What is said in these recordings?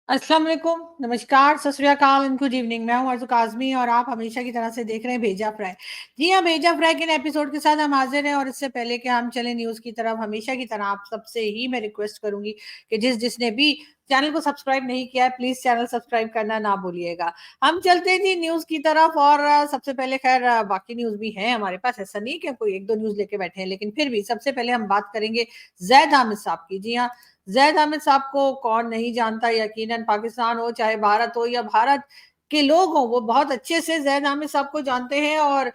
अस्सलाम वालेकुम, नमस्कार, सत श्री अकाल एंड गुड इवनिंग। मैं हूं अर्ज़ू काज़मी और आप हमेशा की तरह से देख रहे हैं भेजा फ्राई। जी हाँ, भेजा फ्राई के नए एपिसोड के साथ हम हाज़िर हैं और इससे पहले कि हम चलें न्यूज़ की तरफ, हमेशा की तरह आप सबसे ही मैं रिक्वेस्ट करूँगी कि जिसने भी चैनल को सब्सक्राइब नहीं किया है, प्लीज़ चैनल सब्सक्राइब करना ना भूलिएगा। हम चलते हैं जी न्यूज़ की तरफ और सबसे पहले ख़ैर बाकी न्यूज़ भी हैं हमारे पास, ऐसा नहीं कि कोई 1-2 न्यूज़ लेके बैठे हैं, लेकिन फिर भी सबसे पहले हम बात करेंगे ज़ैद हामिद साहब की। जी हाँ, ज़ैद हामिद साहब को कौन नहीं जानता, यकीनन पाकिस्तान हो चाहे भारत हो या भारत के लोग हों, वो बहुत अच्छे से ज़ैद हामिद साहब को जानते हैं और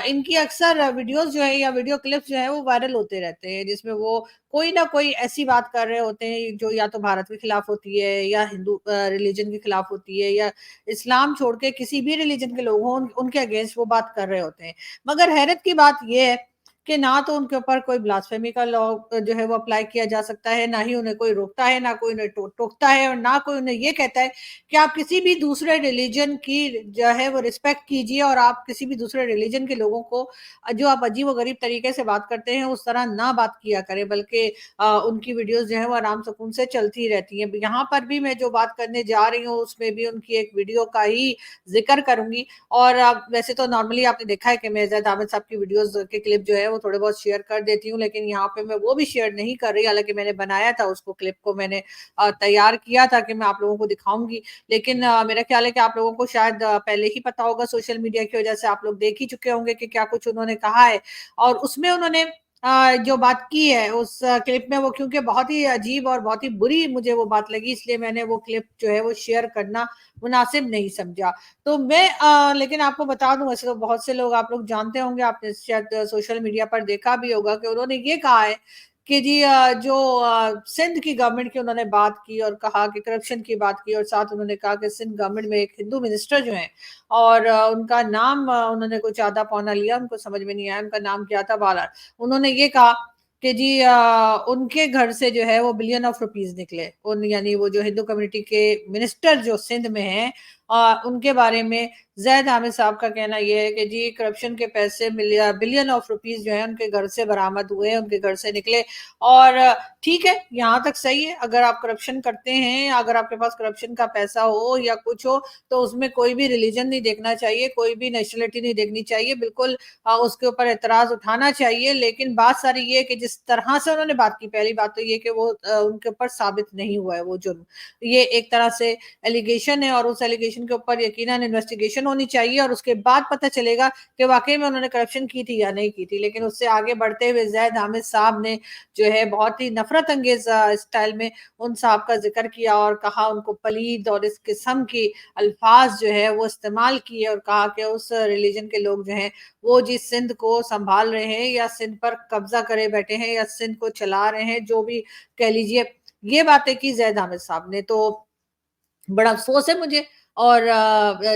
इनकी अक्सर वीडियोज़ जो है या वीडियो क्लिप्स जो है वो वायरल होते रहते हैं, जिसमें वो कोई ना कोई ऐसी बात कर रहे होते हैं जो या तो भारत के खिलाफ होती है या हिंदू रिलीजन के खिलाफ होती है या इस्लाम छोड़ के किसी भी रिलीजन के लोग हों उनके अगेंस्ट वो बात कर रहे होते हैं। मगर हैरत की बात ये है कि ना तो उनके ऊपर कोई ब्लास्फेमी का लॉ जो है वो अप्लाई किया जा सकता है, ना ही उन्हें कोई रोकता है, ना कोई उन्हें टोकता है और ना कोई उन्हें ये कहता है कि आप किसी भी दूसरे रिलीजन की जो है वो रिस्पेक्ट कीजिए और आप किसी भी दूसरे रिलीजन के लोगों को जो आप अजीब-ओ-गरीब तरीके से बात करते हैं, उस तरह ना बात किया करें, बल्कि उनकी वीडियोज़ जो हैं वो आराम सुकून से चलती रहती हैं। यहाँ पर भी मैं जो बात करने जा रही हूँ, उसमें भी उनकी एक वीडियो का ही ज़िक्र करूँगी और वैसे तो नॉर्मली आपने देखा है कि मैं ज़ैद हामिद साहब की वीडियोज़ के क्लिप जो है वो थोड़े बहुत शेयर कर देती हूँ, लेकिन यहाँ पे मैं वो भी शेयर नहीं कर रही, हालाँकि मैंने बनाया था उसको क्लिप को मैंने तैयार किया था कि मैं आप लोगों को दिखाऊँगी। लेकिन मेरा ख़्याल है कि आप लोगों को शायद पहले ही पता होगा, सोशल मीडिया की वज़ह से आप लोग देख ही चुके होंगे कि क्या कुछ उन्होंने कहा है और उसमें उन्होंने जो बात की है उस क्लिप में वो क्योंकि बहुत ही अजीब और बहुत ही बुरी मुझे वो बात लगी, इसलिए मैंने वो क्लिप जो है वो शेयर करना मुनासिब नहीं समझा। तो मैं लेकिन आपको बता दूँ, वैसे तो बहुत से लोग आप लोग जानते होंगे, आपने शायद सोशल मीडिया पर देखा भी होगा कि उन्होंने ये कहा है कि जी जो सिंध की गवर्नमेंट की उन्होंने बात की और कहा कि करप्शन की बात की और साथ उन्होंने कहा कि सिंध गवर्नमेंट में एक हिंदू मिनिस्टर जो हैं और उनका नाम उन्होंने कुछ आधा-पौना लिया, उनको समझ में नहीं आया उनका नाम क्या था। बहरहाल उन्होंने ये कहा कि जी उनके घर से जो है वो बिलियन ऑफ रुपीज़ निकले। उन यानी वो जो हिंदू कम्युनिटी के मिनिस्टर जो सिंध में हैं उनके बारे में ज़ैद हामिद साहब का कहना ये है कि जी करप्शन के पैसे बिलियन ऑफ रुपीज़ जो है उनके घर से बरामद हुए, उनके घर से निकले और ठीक है, यहाँ तक सही है। अगर आप करप्शन करते हैं, अगर आपके पास करप्शन का पैसा हो या कुछ हो, तो उसमें कोई भी रिलीजन नहीं देखना चाहिए, कोई भी नेशनैलिटी नहीं देखनी चाहिए। बिल्कुल उसके ऊपर एतराज़ उठाना चाहिए, लेकिन बात सारी ये है कि जिस तरह से उन्होंने बात की, पहली बात तो ये कि वो उनके ऊपर साबित नहीं हुआ है वो जुर्म। ये एक तरह से एलिगेशन है और उस एलिगेशन के ऊपर यकीनन इन्वेस्टिगेशन होनी चाहिए और उसके बाद पता चलेगा कि वाक़ई में उन्होंने करप्शन की थी या नहीं की थी। लेकिन उससे आगे बढ़ते हुए ज़ैद हामिद साहब ने जो है बहुत ही नफ़रत अंगेज़ स्टाइल में उन साहब का ज़िक्र किया और कहा उनको पलीद और इस किस्म की अल्फ़ाज़ जो है वो इस्तेमाल किए और कहा कि उस रिलीजन के लोग जो हैं वो जी सिंध को सँभाल रहे हैं या सिंध पर कब्ज़ा करे बैठे हैं या सिंध को चला रहे हैं, जो भी कह लीजिए। ये बातें की ज़ैद हामिद साहब ने, तो बड़ा अफ़सोस है मुझे और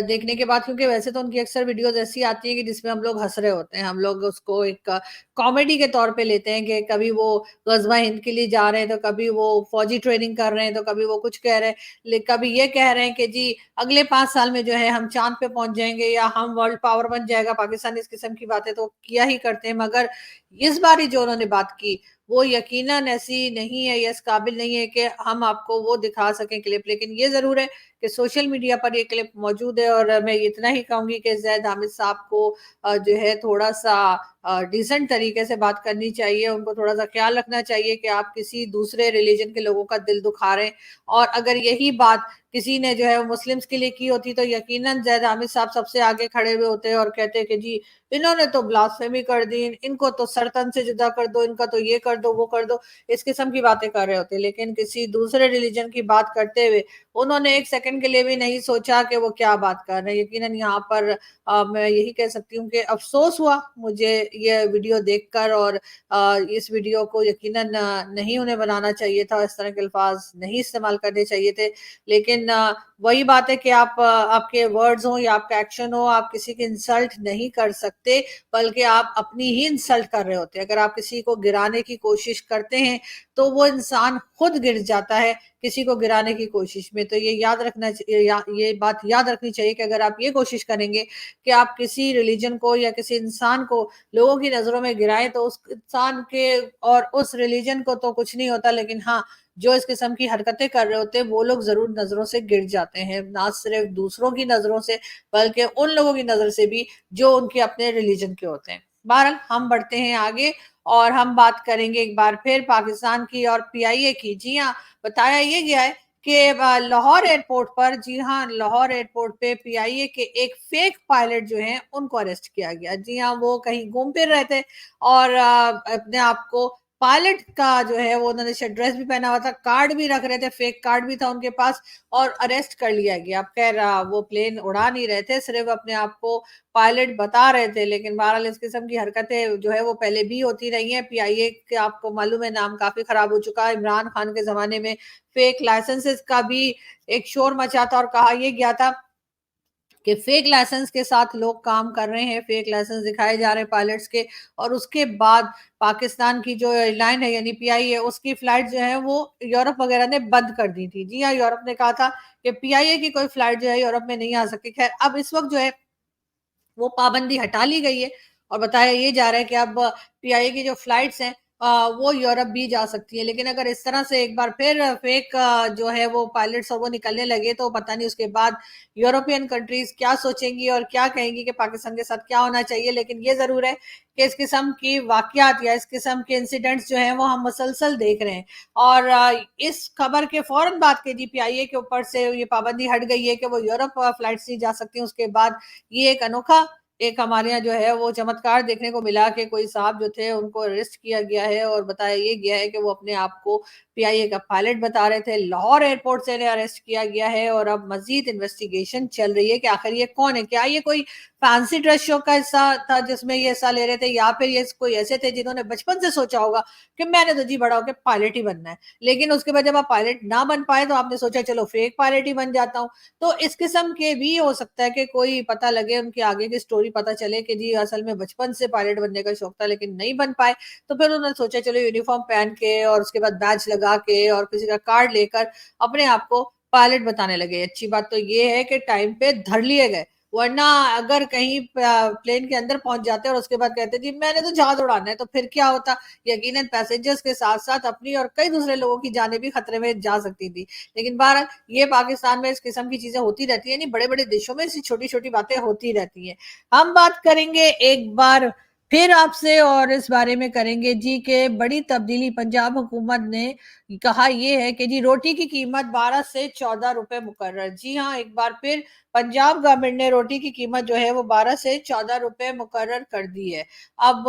देखने के बाद, क्योंकि वैसे तो उनकी अक्सर वीडियोज़ ऐसी आती हैं कि जिसमें हम लोग हँस रहे होते हैं। हम लोग उसको एक कॉमेडी के तौर पे लेते हैं कि कभी वो ग़ज़वा हिंद के लिए जा रहे हैं, तो कभी वो फ़ौजी ट्रेनिंग कर रहे हैं, तो कभी वो कुछ कह रहे हैं। कभी ये कह रहे हैं कि जी अगले 5 साल में जो है हम चाँद पे पहुँच जाएँगे या हम वर्ल्ड पावर बन जाएगा पाकिस्तान, इस किस्म की बातें तो किया ही करते हैं। मगर इस बारी जो उन्होंने बात की, वो यकीनन ऐसी नहीं है या इस काबिल नहीं है कि हम आपको वो दिखा सकें क्लिप। लेकिन ये ज़रूर है कि सोशल मीडिया पर ये क्लिप मौजूद है और मैं इतना ही कहूँगी कि ज़ैद हामिद साहब को जो है थोड़ा-सा डिसेंट तरीके से बात करनी चाहिए, उनको थोड़ा-सा ख़्याल रखना चाहिए कि आप किसी दूसरे रिलीजन के लोगों का दिल दुखा रहे हैं और अगर यही बात किसी ने जो है वो मुस्लिम्स के लिए की होती तो यकीनन ज़ैद हामिद साहब सबसे आगे खड़े हुए होते और कहते कि जी इन्होंने तो ब्लास्फेमी कर दी, इनको तो सर-तन से जुदा कर दो, इनका तो ये कर दो, वो कर दो, इस किस्म की बातें कर रहे होते। लेकिन किसी दूसरे रिलीजन की बात करते हुए उन्होंने 1 सेकंड के लिए भी नहीं सोचा कि वो क्या बात कर रहे हैं। यकीनन यहाँ पर मैं यही कह सकती हूँ कि अफ़सोस हुआ मुझे ये वीडियो देखकर और इस वीडियो को यकीनन नहीं उन्हें बनाना चाहिए था, इस तरह के अल्फ़ाज़ नहीं इस्तेमाल करने चाहिए थे। लेकिन वही बात है कि आप आपके वर्ड्स हों या आपका एक्शन हो, आप किसी की इंसल्ट नहीं कर सकते, बल्कि आप अपनी ही इंसल्ट कर रहे होते हैं। अगर आप किसी को गिराने की कोशिश करते हैं, तो वो इंसान खुद गिर जाता है। किसी को गिराने की कोशिश में। तो ये याद रखना ये बात याद रखनी चाहिए कि अगर आप ये कोशिश करेंगे कि आप किसी रिलीजन को या किसी इंसान को लोगों की नजरों में गिराएं, तो उस इंसान के और उस रिलीजन को तो कुछ नहीं होता, लेकिन हाँ, जो इस किस्म की हरकतें कर रहे होते हैं वो लोग जरूर नजरों से गिर जाते हैं, ना सिर्फ दूसरों की नजरों से बल्कि उन लोगों की नजर से भी जो उनके अपने रिलीजन के होते हैं। बहरहाल हम बढ़ते हैं आगे और हम बात करेंगे एक बार फिर पाकिस्तान की और पीआईए की। जी हाँ, बताया ये गया है कि लाहौर एयरपोर्ट पर, जी हाँ, लाहौर एयरपोर्ट पे पीआईए के एक फेक पायलट जो हैं उनको अरेस्ट किया गया। जी हाँ, वो कहीं घूम फिर रहे थे और अपने आप को पायलट का जो है वो उन्होंने ड्रेस भी पहना हुआ था, कार्ड भी रख रहे थे, फेक कार्ड भी था उनके पास और अरेस्ट कर लिया गया। अब खैर वो प्लेन उड़ा नहीं रहे थे, सिर्फ अपने आप को पायलट बता रहे थे, लेकिन बहरहाल इस किस्म की हरकतें जो है वो पहले भी होती रही हैं। पीआईए के आपको मालूम है नाम काफी खराब हो चुका है। इमरान खान के जमाने में फेक लाइसेंसेस का भी एक शोर मचा था और कहा यह गया था कि फेक लाइसेंस के साथ लोग काम कर रहे हैं, फेक लाइसेंस दिखाए जा रहे हैं पायलट्स के। और उसके बाद पाकिस्तान की जो एयरलाइन है यानी पीआईए, उसकी फ्लाइट जो है वो यूरोप वगैरह ने बंद कर दी थी। जी हाँ, यूरोप ने कहा था कि पीआईए की कोई फ्लाइट जो है यूरोप में नहीं आ सकती। खैर अब इस वक्त जो है वो पाबंदी हटा ली गई है और बताया ये जा रहा है कि अब पीआईए की जो फ्लाइट्स हैं वो यूरोप भी जा सकती है। लेकिन अगर इस तरह से एक बार फिर फेक जो है वो पायलट्स और वो निकलने लगे तो पता नहीं उसके बाद यूरोपियन कंट्रीज क्या सोचेंगी और क्या कहेंगी कि पाकिस्तान के साथ क्या होना चाहिए। लेकिन ये जरूर है कि इस किस्म की वाकयात या इस किस्म के इंसिडेंट्स जो हैं वो हम मुसलसल देख रहे हैं। और इस खबर के फौरन बाद के जी पीआईए के ऊपर से ये पाबंदी हट गई है कि वो यूरोप फ्लाइट्स नहीं जा सकती। उसके बाद ये एक अनोखा एक हमारे यहाँ जो है वो चमत्कार देखने को मिला कि कोई साहब जो थे उनको अरेस्ट किया गया है और बताया ये गया है कि वो अपने आप को पीआईए का पायलट बता रहे थे। लाहौर एयरपोर्ट से इन्हें अरेस्ट किया गया है और अब मजीद इन्वेस्टिगेशन चल रही है कि आखिर ये कौन है। क्या ये कोई फैंसी ड्रेस शो का हिस्सा था जिसमें ये हिस्सा ले रहे थे, या फिर ये कोई ऐसे थे जिन्होंने बचपन से सोचा होगा कि मैंने तो जी बड़ा होकर पायलट ही बनना है, लेकिन उसके बाद जब आप पायलट ना बन पाए तो आपने सोचा चलो फेक पायलट ही बन जाता हूँ। तो इस किस्म के भी हो सकता है कि कोई पता लगे, उनकी आगे की स्टोरी पता चले कि जी असल में बचपन से पायलट बनने का शौक था लेकिन नहीं बन पाए। तो फिर उन्होंने सोचा चलो यूनिफॉर्म पहन के और उसके बाद बैच लगा के और किसी का कार्ड लेकर अपने आप को पायलट बताने लगे। अच्छी बात तो ये है कि टाइम पे धर लिए गए, वरना अगर कहीं प्लेन के अंदर पहुंच जाते और उसके बाद कहते जी मैंने तो जहाज उड़ाना है, तो फिर क्या होता, यकीनन पैसेंजर्स के साथ साथ अपनी और कई दूसरे लोगों की जानें भी खतरे में जा सकती थी। लेकिन बहरहाल ये पाकिस्तान में इस किस्म की चीजें होती रहती है, नहीं बड़े बड़े देशों में ऐसी छोटी छोटी बातें होती रहती हैं। हम बात करेंगे एक बार फिर आपसे और इस बारे में करेंगे जी के बड़ी तब्दीली पंजाब हुकूमत ने कहा ये है कि जी रोटी की कीमत 12 से 14 रुपए मुकर्रर। जी हाँ, एक बार फिर पंजाब गवर्नमेंट ने रोटी की कीमत जो है वो 12 से 14 रुपए मुकर्रर कर दी है। अब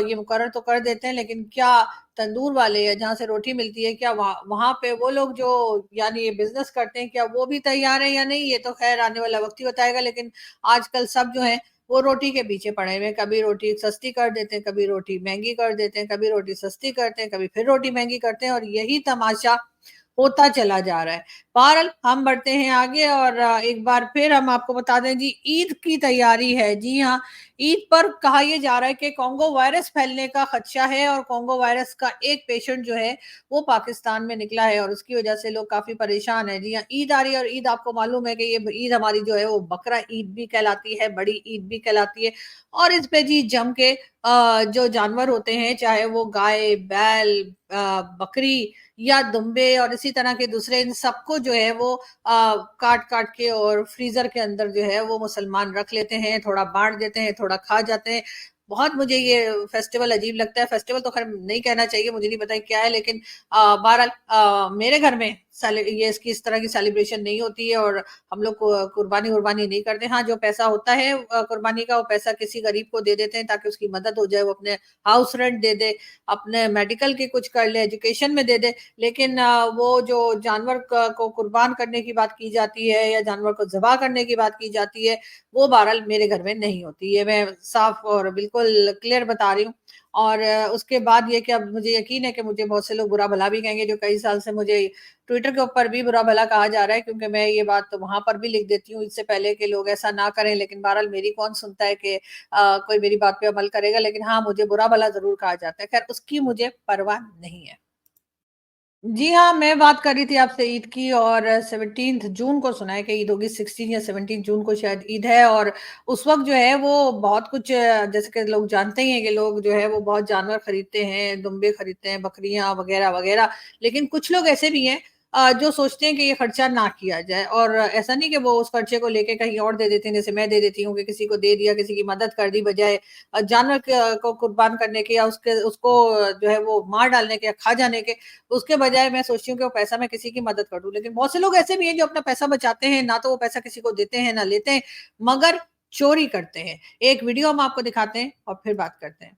ये मुकर्रर तो कर देते हैं, लेकिन क्या तंदूर वाले या जहाँ से रोटी मिलती है, क्या वहां पे वो लोग जो यानी ये बिजनेस करते हैं क्या वो भी तैयार है या नहीं, ये तो खैर आने वाला वक्त ही बताएगा। लेकिन आजकल सब जो है वो रोटी के पीछे पड़े हुए हैं, कभी रोटी सस्ती कर देते हैं, कभी रोटी महंगी कर देते हैं, कभी रोटी सस्ती करते हैं, कभी फिर रोटी महंगी करते हैं, और यही तमाशा होता चला जा रहा है। बहरहाल हम बढ़ते हैं आगे और एक बार फिर हम आपको बता दें जी ईद की तैयारी है। जी हाँ, ईद पर कहा यह जा रहा है कि कोंगो वायरस फैलने का खदशा है और कोंगो वायरस का एक पेशेंट जो है वो पाकिस्तान में निकला है और उसकी वजह से लोग काफी परेशान है। जी हाँ, ईद आ रही है और ईद आपको मालूम है कि ये ईद हमारी जो है वो बकरा ईद भी कहलाती है, बड़ी ईद भी कहलाती है। और इस पे जी जम के जो जानवर होते हैं, चाहे वो गाय, बैल, बकरी या दुम्बे और इसी तरह के दूसरे, इन सबको जो है वो काट काट के और फ्रीजर के अंदर जो है वो मुसलमान रख लेते हैं, थोड़ा बांट देते हैं, थोड़ा खा जाते हैं। बहुत मुझे ये फेस्टिवल अजीब लगता है। फेस्टिवल तो खैर नहीं कहना चाहिए, मुझे नहीं पता क्या है, लेकिन बहरहाल मेरे घर में ये इसकी इस तरह की सेलिब्रेशन नहीं होती है और हम लोग कुर्बानी उर्बानी नहीं करते। हाँ, जो पैसा होता है कुर्बानी का, वो पैसा किसी गरीब को दे देते हैं ताकि उसकी मदद हो जाए, वो अपने हाउस रेंट दे दे, अपने मेडिकल के कुछ कर ले, एजुकेशन में दे दे। लेकिन वो जो जानवर को कुर्बान करने की बात की जाती है या जानवर को ज़िबा करने की बात की जाती है, वो बहरहाल मेरे घर में नहीं होती। ये मैं साफ और बिल्कुल क्लियर बता रही हूँ। और उसके बाद ये कि अब मुझे यकीन है कि मुझे बहुत से लोग बुरा भला भी कहेंगे, जो कई साल से मुझे ट्विटर के ऊपर भी बुरा भला कहा जा रहा है, क्योंकि मैं ये बात वहां पर भी लिख देती हूँ इससे पहले कि लोग ऐसा ना करें। लेकिन बहरहाल मेरी कौन सुनता है कि कोई मेरी बात पे अमल करेगा। लेकिन हाँ, मुझे बुरा भला जरूर कहा जाता है। खैर, उसकी मुझे परवाह नहीं है। जी हाँ, मैं बात कर रही थी आपसे ईद की और 17 जून को सुना है कि ईद होगी, 16 या 17 जून को शायद ईद है और उस वक़्त जो है वो बहुत कुछ जैसे कि लोग जानते ही हैं कि लोग जो है वो बहुत जानवर खरीदते हैं, दुम्बे खरीदते हैं, बकरियाँ वग़ैरह-वग़ैरह। लेकिन कुछ लोग ऐसे भी हैं जो सोचते हैं कि ये खर्चा ना किया जाए और ऐसा नहीं कि वो उस खर्चे को लेके कहीं और दे देते हैं, जैसे मैं दे देती हूँ कि किसी को दे दिया, किसी की मदद कर दी बजाए जानवर क को कुर्बान करने के या उसको जो है वो मार डालने के या खा जाने के। उसके बजाय मैं सोचती हूँ कि वो पैसा मैं किसी की मदद कर दूँ। लेकिन बहुत से लोग ऐसे भी हैं जो अपना पैसा बचाते हैं, ना तो वो पैसा किसी को देते हैं, ना लेते हैं, मगर चोरी करते हैं। एक वीडियो हम आपको दिखाते हैं और फिर बात करते हैं।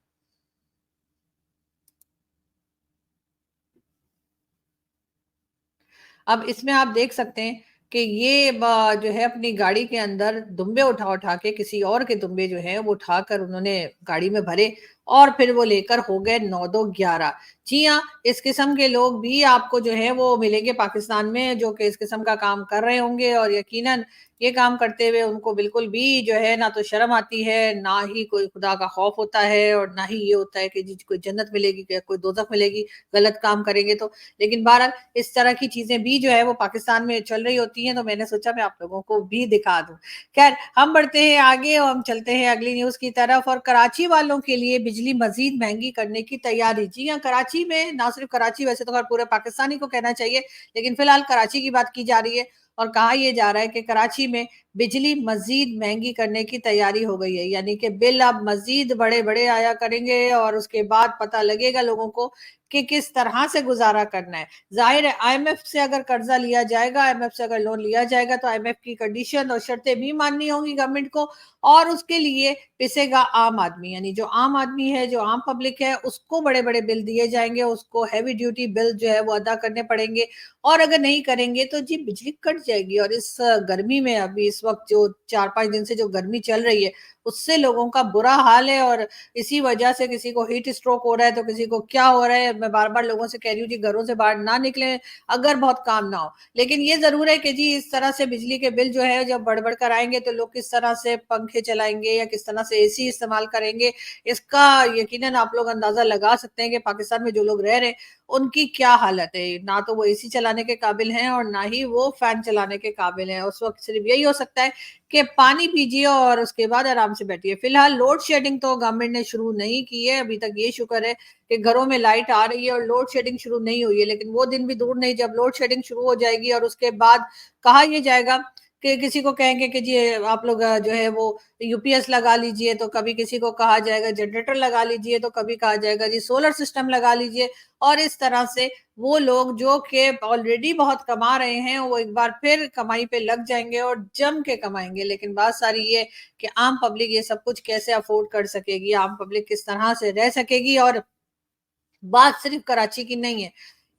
अब इसमें आप देख सकते हैं कि ये जो है अपनी गाड़ी के अंदर दुम्बे उठा-उठा के किसी और के दुम्बे जो हैं वो उठाकर उन्होंने गाड़ी में भरे और फिर वो लेकर हो गए 9-2-11। जी हाँ, इस किस्म के लोग भी आपको जो है वो मिलेंगे पाकिस्तान में जो कि इस किस्म का काम कर रहे होंगे और यकीनन ये काम करते हुए उनको बिल्कुल भी जो है ना तो शर्म आती है, ना ही कोई खुदा का खौफ होता है और ना ही ये होता है कि जी कोई जन्नत मिलेगी, क्या कोई दोज़ख मिलेगी, गलत काम करेंगे तो। लेकिन बहरहाल इस तरह की चीज़ें भी जो है वो पाकिस्तान में चल रही होती हैं, तो मैंने सोचा मैं आप लोगों को भी दिखा दूँ। ख़ैर हम बढ़ते हैं आगे और हम चलते हैं अगली न्यूज़ की तरफ और कराची वालों के लिए बिजली मज़ीद महँगी करने की तैयारी। जी हाँ, कराची में ना सिर्फ़ कराची वैसे तो ख़ैर पूरे पाकिस्तान ही को कहना चाहिए, लेकिन फ़िलहाल कराची की बात की जा रही है और कहा ये जा रहा है कि कराची में बिजली मज़ीद महँगी करने की तैयारी हो गई है। यानी कि बिल अब मज़ीद बड़े-बड़े आया करेंगे और उसके बाद पता लगेगा लोगों को कि किस तरह से गुज़ारा करना है। ज़ाहिर है आईएमएफ से अगर कर्ज़ा लिया जाएगा, आईएमएफ से अगर लोन लिया जाएगा तो आईएमएफ की कंडीशन और शर्तें भी माननी होंगी गवर्नमेंट को और उसके लिए पिसेगा आम आदमी। यानी जो आम आदमी है, जो आम पब्लिक है, उसको बड़े-बड़े बिल दिए जाएँगे, उसको हेवी ड्यूटी बिल जो है वो अदा करने पड़ेंगे और अगर नहीं करेंगे तो जी बिजली कट जाएगी और इस गर्मी में अभी इस वक़्त जो 4-5 दिन से जो गर्मी चल रही है, उससे लोगों का बुरा हाल है और इसी वजह से किसी को हीट स्ट्रोक हो रहा है, तो किसी को क्या हो रहा है। मैं बार-बार लोगों से कह रही हूँ जी घरों से बाहर ना निकलें, अगर बहुत काम ना हो। लेकिन ये ज़रूर है कि जी इस तरह से बिजली के बिल जो है जब बढ़-बढ़ कर आएँगे तो लोग किस तरह से पंखे चलाएँगे या किस तरह से एसी इस्तेमाल करेंगे, इसका यकीनन आप लोग अंदाज़ा लगा सकते हैं कि पाकिस्तान में जो लोग रह रहे हैं, उनकी क्या हालत है। ना तो वो एसी चलाने के काबिल हैं और ना ही वो फैन चलाने के काबिल हैं। उस वक़्त सिर्फ़ यही हो सकता है कि पानी पीजिए और उसके बाद आराम से बैठिए। फिलहाल लोड शेडिंग तो गवर्नमेंट ने शुरू नहीं की है, अभी तक ये शुक्र है कि घरों में लाइट आ रही है और लोड शेडिंग शुरू नहीं हुई है। लेकिन वो दिन भी दूर नहीं जब लोड शेडिंग शुरू हो जाएगी और उसके बाद कहा ये जाएगा कि किसी को कहेंगे कि जी आप लोग जो है वो यूपीएस लगा लीजिए, तो कभी किसी को कहा जाएगा जनरेटर लगा लीजिए, तो कभी कहा जाएगा जी सोलर सिस्टम लगा लीजिए और इस तरह से वो लोग जो कि ऑलरेडी बहुत कमा रहे हैं, वो एक बार फिर कमाई पे लग जाएँगे और जम के कमाएँगे। लेकिन बात सारी ये कि आम पब्लिक ये सब कुछ कैसे अफ़ोर्ड कर सकेगी, आम पब्लिक किस तरह से रह सकेगी और बात सिर्फ़ कराची की नहीं है।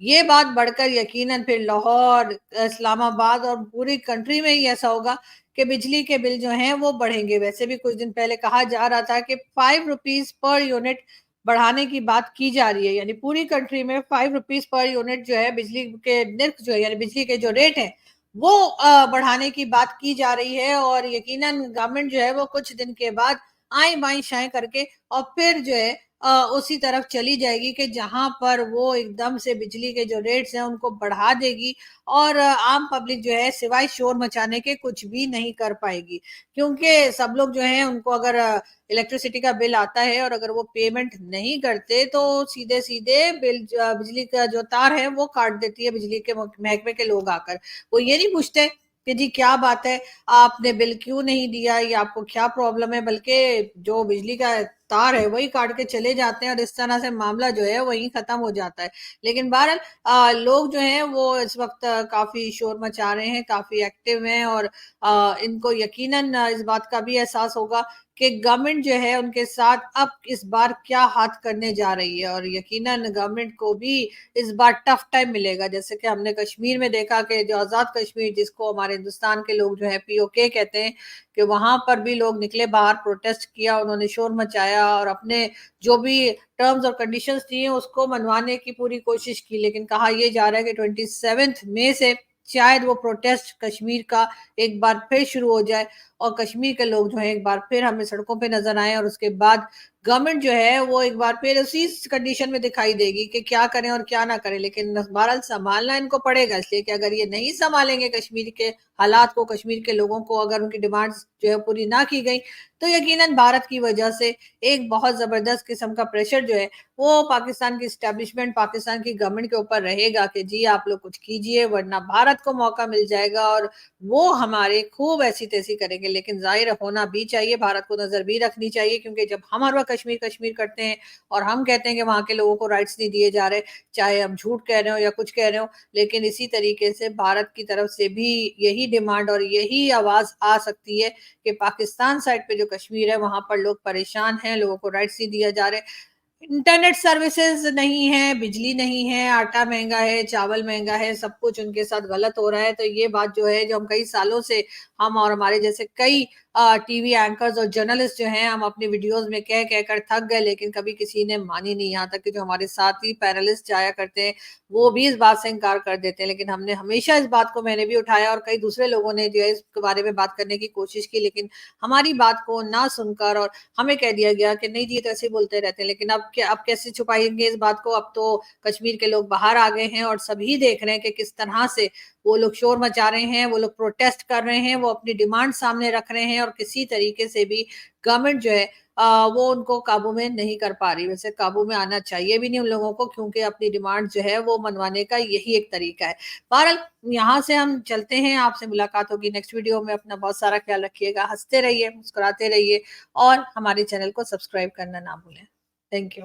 ये बात बढ़कर यकीनन फिर लाहौर, इस्लामाबाद और पूरी कंट्री में ही ऐसा होगा कि बिजली के बिल जो हैं वो बढ़ेंगे। वैसे भी कुछ दिन पहले कहा जा रहा था कि ₹5 पर यूनिट बढ़ाने की बात की जा रही है। यानी पूरी कंट्री में ₹5 पर यूनिट जो है बिजली के निर्ख जो है यानी बिजली के जो रेट हैं, वो बढ़ाने की बात की जा रही है और यकीनन गवर्नमेंट जो है वो कुछ दिन के बाद आएँ-बाएँ शाएँ करके और फिर जो है उसी तरफ चली जाएगी कि जहाँ पर वो एकदम से बिजली के जो रेट्स हैं उनको बढ़ा देगी और आम पब्लिक जो है सिवाय शोर मचाने के कुछ भी नहीं कर पाएगी। क्योंकि सब लोग जो हैं उनको अगर इलेक्ट्रिसिटी का बिल आता है और अगर वो पेमेंट नहीं करते तो सीधे-सीधे बिजली का जो तार है वो काट देती है बिजली के महकमे के लोग आकर। वो ये नहीं पूछते कि जी क्या बात है, आपने बिल क्यों नहीं दिया या आपको क्या प्रॉब्लम है, बल्कि जो बिजली का तार है वही काट के चले जाते हैं और इस तरह से मामला जो है वहीं खत्म हो जाता है। लेकिन बहरहाल लोग जो हैं वो इस वक़्त काफ़ी शोर मचा रहे हैं, काफ़ी एक्टिव हैं और इनको यकीनन इस बात का भी एहसास होगा कि गवर्नमेंट जो है उनके साथ अब इस बार क्या हाथ करने जा रही है और यकीनन गवर्नमेंट को भी इस बार टफ टाइम मिलेगा। जैसे कि हमने कश्मीर में देखा कि जो आज़ाद कश्मीर जिसको हमारे हिंदुस्तान के लोग जो है पीओके कहते हैं कि वहाँ पर भी लोग निकले बाहर प्रोटेस्ट किया, उन्होंने शोर मचाया और अपने जो भी टर्म्स और कंडीशंस दिए उसको मनवाने की पूरी कोशिश की। लेकिन कहा ये जा रहा है कि 27th मई से शायद वो प्रोटेस्ट कश्मीर का एक बार फिर शुरू हो जाए और कश्मीर के लोग जो है एक बार फिर हमें सड़कों पे नजर आए, और उसके बाद गवर्नमेंट जो है वो एक बार फिर उसी कंडीशन में दिखाई देगी कि क्या करें और क्या ना करें। लेकिन बहरहाल संभालना इनको पड़ेगा, इसलिए कि अगर ये नहीं संभालेंगे कश्मीर के हालात को, कश्मीर के लोगों को, अगर उनकी डिमांड्स जो है पूरी ना की गई, तो यकीनन भारत की वजह से एक बहुत जबरदस्त किस्म का प्रेशर जो है वो पाकिस्तान की स्टैब्लिशमेंट, पाकिस्तान की गवर्नमेंट के ऊपर रहेगा कि जी आप लोग कुछ कीजिए, वरना भारत को मौका मिल जाएगा और वो हमारे खूब ऐसी तैसी करेंगे। लेकिन जाहिर होना भी चाहिए, भारत को नजर भी रखनी चाहिए, क्योंकि जब हम हर वक्त कश्मीर कश्मीर करते हैं और हम कहते हैं कि वहां के लोगों को राइट्स नहीं दिए जा रहे, चाहे हम झूठ कह रहे हो या कुछ कह रहे हो, लेकिन इसी तरीके से भारत की तरफ से भी यही डिमांड और यही आवाज आ सकती है कि पाकिस्तान साइड पे जो कश्मीर है वहां पर लोग परेशान हैं, लोगों को राइट्स नहीं दिया जा रहे, इंटरनेट सर्विसेज नहीं है, बिजली नहीं है, आटा महंगा है, चावल महंगा है, सब कुछ उनके साथ गलत हो रहा है। तो ये बात जो है, जो हम कई सालों से, हम और हमारे जैसे कई टीवी एंकर्स और जर्नलिस्ट जो हैं, हम अपनी वीडियोस में कह कह कर थक गए, लेकिन कभी किसी ने मानी नहीं। यहाँ तक कि जो हमारे साथी पैनलिस्ट जाया करते हैं वो भी इस बात से इनकार कर देते हैं, लेकिन हमने हमेशा इस बात को, मैंने भी उठाया और कई दूसरे लोगों ने जो है इसके बारे में बात करने की कोशिश की, लेकिन हमारी बात को ना सुनकर और हमें कह दिया गया कि नहीं जी ये तो ऐसे ही बोलते रहते हैं। लेकिन अब कैसे छुपाएंगे इस बात को? अब तो कश्मीर के लोग बाहर आ गए हैं और सभी देख रहे हैं कि किस तरह से वो लोग शोर मचा रहे हैं, वो लोग प्रोटेस्ट कर रहे हैं, वो अपनी डिमांड सामने रख रहे हैं, और किसी तरीके से भी गवर्नमेंट जो है वो उनको काबू में नहीं कर पा रही। वैसे काबू में आना चाहिए भी नहीं उन लोगों को, क्योंकि अपनी डिमांड जो है वो मनवाने का यही एक तरीका है। बहरहाल यहाँ से हम चलते हैं, आपसे मुलाकात होगी नेक्स्ट वीडियो में। अपना बहुत सारा ख्याल रखिएगा, हंसते रहिए, मुस्कुराते रहिए और हमारे चैनल को सब्सक्राइब करना ना भूलें। Thank you.